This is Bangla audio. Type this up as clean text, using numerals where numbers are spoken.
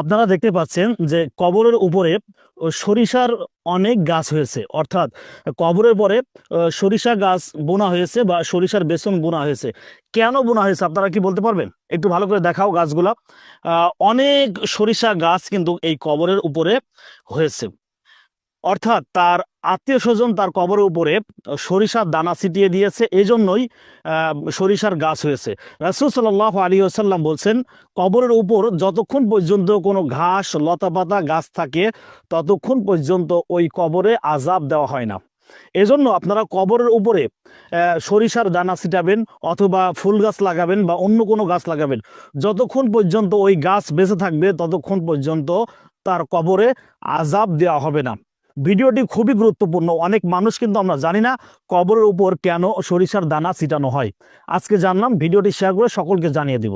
আপনারা দেখতে পাচ্ছেন যে কবরের উপরে সরিষার অনেক গাছ হয়েছে, অর্থাৎ কবরের পরে সরিষা গাছ বোনা হয়েছে বা সরিষার বেসন বোনা হয়েছে। কেন বোনা হয়েছে আপনারা কি বলতে পারবেন? একটু ভালো করে দেখাও গাছগুলা। অনেক সরিষা গাছ কিন্তু এই কবরের উপরে হয়েছে, অর্থাৎ তার আত্মীয় স্বজন তার কবরের উপরে সরিষার দানা ছিটিয়ে দিয়েছে, এই জন্যই সরিষার গাছ হয়েছে। রাসূল সাল্লাল্লাহু আলাইহি ওয়াসাল্লাম বলছেন, কবরের উপর যতক্ষণ পর্যন্ত কোনো ঘাস লতাপাতা গাছ থাকে ততক্ষণ পর্যন্ত ওই কবরে আযাব দেওয়া হয় না। এজন্য আপনারা কবরের উপরে সরিষার দানা ছিটাবেন অথবা ফুল গাছ লাগাবেন বা অন্য কোনো গাছ লাগাবেন, যতক্ষণ পর্যন্ত ওই গাছ বেঁচে থাকবে ততক্ষণ পর্যন্ত তার কবরে আযাব দেওয়া হবে না। ভিডিওটি খুবই গুরুত্বপূর্ণ। অনেক মানুষ কিন্তু আমরা জানি না কবরের উপর কেন সরিষার দানা ছিটানো হয়। আজকে জানলাম, ভিডিওটি শেয়ার করে সকলকে জানিয়ে দিব।